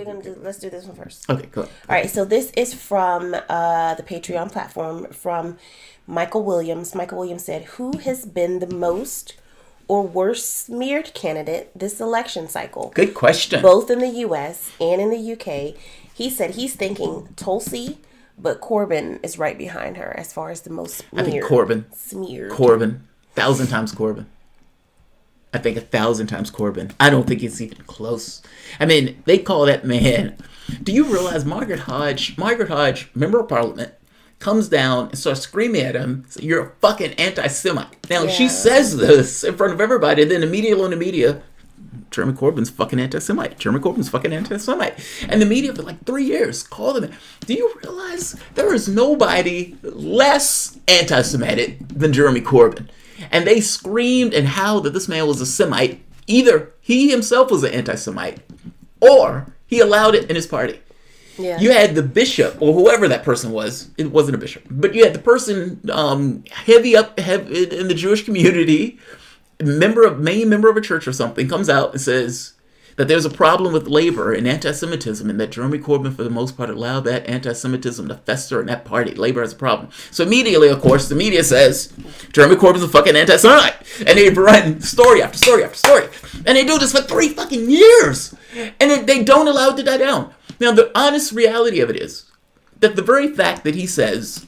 let's do this one first. Okay, go ahead. All right, so this is from the Patreon platform from Michael Williams. Michael Williams said, "Who has been the most or worst smeared candidate this election cycle? Good question. Both in the U.S. and in the U.K." He said he's thinking Tulsi, but Corbyn is right behind her as far as the most smeared. I think Corbyn. Smeared. Corbyn. 1,000 times Corbyn. I think 1,000 times Corbyn. I don't think it's even close. I mean, they call that man. Do you realize Margaret Hodge, member of parliament, comes down and starts screaming at him, "You're a fucking anti-Semite." Now, she says this in front of everybody, then immediately on the media, Jeremy Corbyn's fucking anti-Semite. Jeremy Corbyn's fucking anti-Semite. And the media for like 3 years called him. Do you realize there is nobody less anti-Semitic than Jeremy Corbyn? And they screamed and howled that this man was a Semite. Either he himself was an anti-Semite or he allowed it in his party. Yeah. You had the bishop or whoever that person was. It wasn't a bishop. But you had the person heavy in the Jewish community, main member of a church or something, comes out and says that there's a problem with labor and anti-Semitism and that Jeremy Corbyn, for the most part, allowed that anti-Semitism to fester in that party. Labor has a problem. So immediately, of course, the media says, Jeremy Corbyn's a fucking anti-Semite. And they run story after story after story. And they do this for 3 fucking years. And they don't allow it to die down. Now, the honest reality of it is that the very fact that he says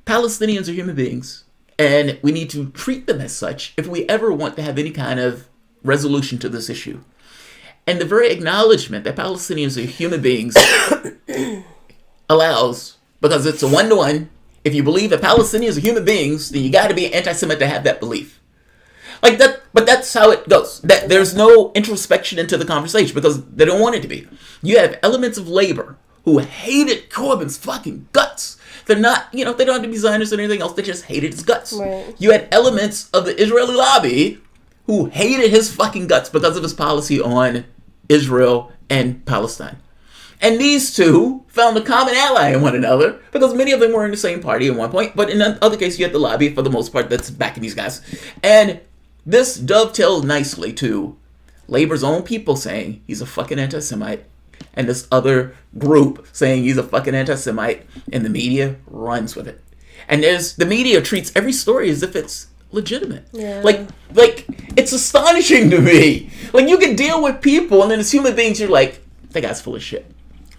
Palestinians are human beings and we need to treat them as such if we ever want to have any kind of resolution to this issue. And the very acknowledgement that Palestinians are human beings allows, because it's a one-to-one, if you believe that Palestinians are human beings, then you got to be anti-Semite to have that belief. Like that, but that's how it goes. That there's no introspection into the conversation because they don't want it to be. You have elements of labor who hated Corbyn's fucking guts. They're not, they don't have to be Zionists or anything else. They just hated his guts. Right. You had elements of the Israeli lobby who hated his fucking guts because of his policy on Israel and Palestine. And these two found a common ally in one another because many of them were in the same party at one point. But in other cases, you had the lobby, for the most part, that's backing these guys. And this dovetails nicely to Labor's own people saying he's a fucking anti-Semite, and this other group saying he's a fucking anti-Semite, and the media runs with it. And the media treats every story as if it's legitimate. Yeah. Like it's astonishing to me. Like, you can deal with people, and then as human beings, you're like, that guy's full of shit.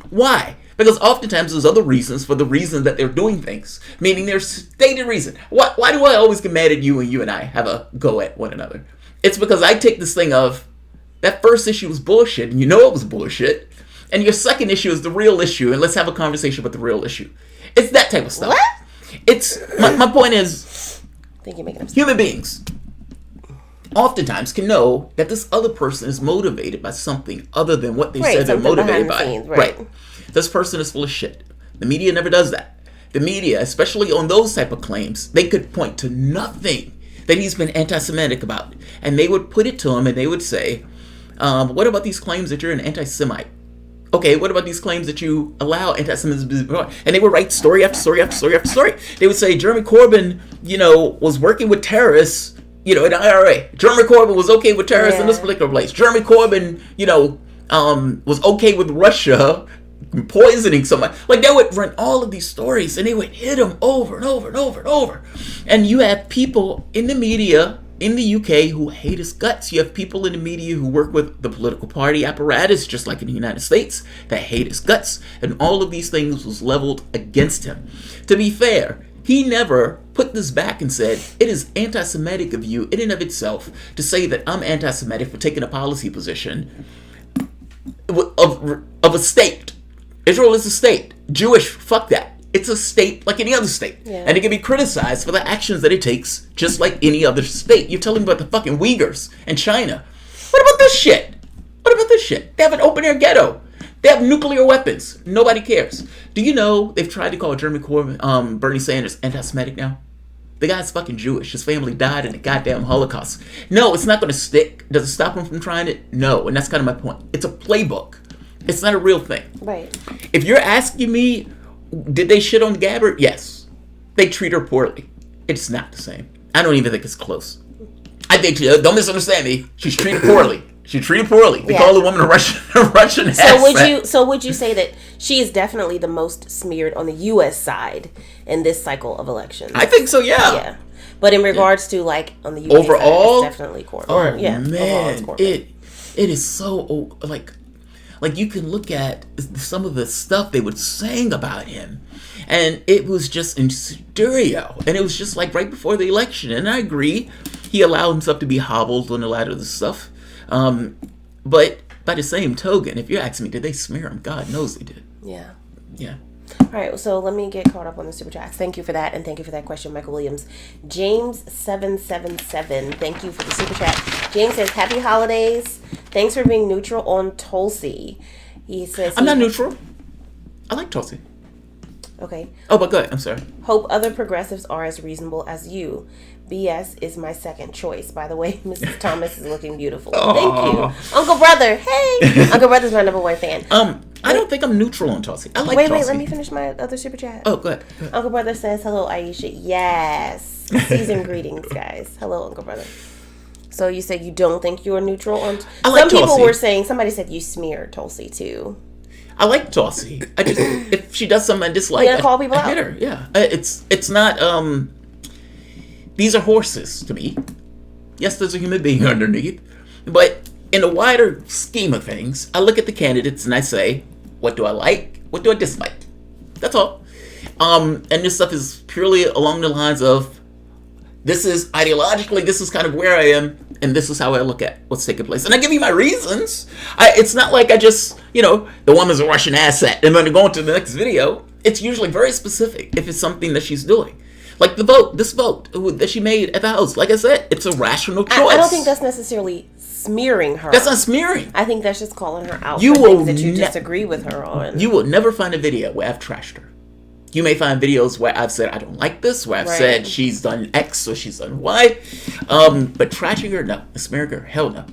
Why? Because oftentimes there's other reasons for the reason that they're doing things. Meaning there's stated reason. Why do I always get mad at you when you and I have a go at one another? It's because I take this thing of, that first issue was bullshit, and you know it was bullshit. And your second issue is the real issue, and let's have a conversation about the real issue. It's that type of stuff. What? It's, my point is, I think you're making up stuff. human beings oftentimes can know that this other person is motivated by something other than what they said they're motivated by. Scenes, right. This person is full of shit. The media never does that. The media, especially on those type of claims, they could point to nothing that he's been anti-Semitic about. And they would put it to him and they would say, what about these claims that you're an anti-Semite? Okay, what about these claims that you allow anti-Semitism? And they would write story after story after story after story. They would say Jeremy Corbyn, was working with terrorists, in the IRA. Jeremy Corbyn was okay with terrorists in this particular place. Jeremy Corbyn, was okay with Russia poisoning somebody. Like, they would run all of these stories and they would hit him over and over and over and over. And you have people in the media in the UK who hate his guts. You have people in the media who work with the political party apparatus, just like in the United States, that hate his guts. And all of these things was leveled against him. To be fair, he never put this back and said, it is anti-Semitic of you in and of itself to say that I'm anti-Semitic for taking a policy position of a state. Israel is a state. Jewish, fuck that. It's a state like any other state. Yeah. And it can be criticized for the actions that it takes just like any other state. You're telling me about the fucking Uyghurs in China. What about this shit? What about this shit? They have an open-air ghetto. They have nuclear weapons. Nobody cares. Do you know they've tried to call Jeremy Corbyn, Bernie Sanders, anti-Semitic now? The guy's fucking Jewish. His family died in the goddamn Holocaust. No, it's not going to stick. Does it stop him from trying it? No, and that's kind of my point. It's a playbook. It's not a real thing. Right. If you're asking me, did they shit on Gabbard? Yes. They treat her poorly. It's not the same. I don't even think it's close. I think, don't misunderstand me, she's treated poorly. She treated poorly. They called the woman a Russian asset. So would you say that she is definitely the most smeared on the U.S. side in this cycle of elections? I think so. Yeah. Yeah. But in regards to like on the UK overall, side, it's definitely Corbyn. Oh yeah, man, it is so like you can look at some of the stuff they were saying about him, and it was just in stereo, and it was just like right before the election. And I agree, he allowed himself to be hobbled on a lot of the stuff, but by the same token, if you ask me, did they smear him? God knows they did. Yeah. Yeah. All right, so let me get caught up on the super chats. Thank you for that, and thank you for that question, Michael Williams. James777, thank you for the super chat. James says, happy holidays. Thanks for being neutral on Tulsi. He says... I'm not neutral. I like Tulsi. Okay. Oh, but go ahead. I'm sorry. Hope other progressives are as reasonable as you. BS is my second choice. By the way, Mrs. Thomas is looking beautiful. Aww. Thank you. Uncle Brother, hey! Uncle Brother's my number one fan. I don't think I'm neutral on Tulsi. I like Tulsi. Wait, let me finish my other super chat. Oh, go ahead. Uncle Brother says, hello, Aisha. Yes. Season greetings, guys. Hello, Uncle Brother. So you said you don't think you're neutral on... Some people were saying, somebody said you smeared Tulsi, too. I like Tulsi. I just, if she does something I dislike, I call people out. hit her. Yeah. It's not, these are horses to me. Yes, there's a human being underneath. But in the wider scheme of things, I look at the candidates and I say, what do I like? What do I dislike? That's all. And this stuff is purely along the lines of, this is ideologically, this is kind of where I am, and this is how I look at what's taking place. And I give you my reasons. It's not like I just, the woman's a Russian asset, and then go on to the next video. It's usually very specific if it's something that she's doing. Like this vote that she made at the House. Like I said, it's a rational choice. I don't think that's necessarily smearing her. That's not smearing. I think that's just calling her out for things that you disagree with her on. You will never find a video where I've trashed her. You may find videos where I've said I don't like this, where I've said she's done X or she's done Y. But trashing her, no. Smearing her, hell no.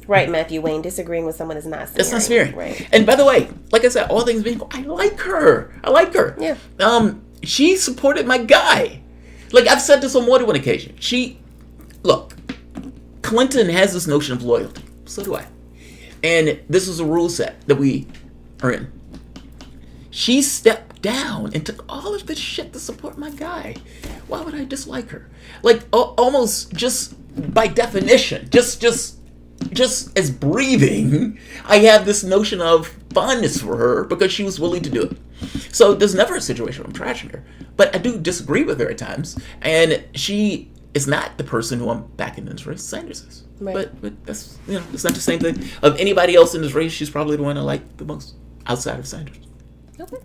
Right, Matthew Wayne. Disagreeing with someone is not smearing. That's not smearing. Right. And by the way, like I said, all things being equal, I like her. Yeah. She supported my guy. Like, I've said this on more than one occasion. Look, Clinton has this notion of loyalty. So do I. And this is a rule set that we are in. She stepped down and took all of this shit to support my guy. Why would I dislike her? Like, almost just by definition, just as breathing, I have this notion of fondness for her because she was willing to do it. So there's never a situation where I'm trashing her. But I do disagree with her at times. And she is not the person who I'm backing in this race. Sanders is. Right. But that's, it's not the same thing. Of anybody else in this race, she's probably the one I like the most outside of Sanders. Okay.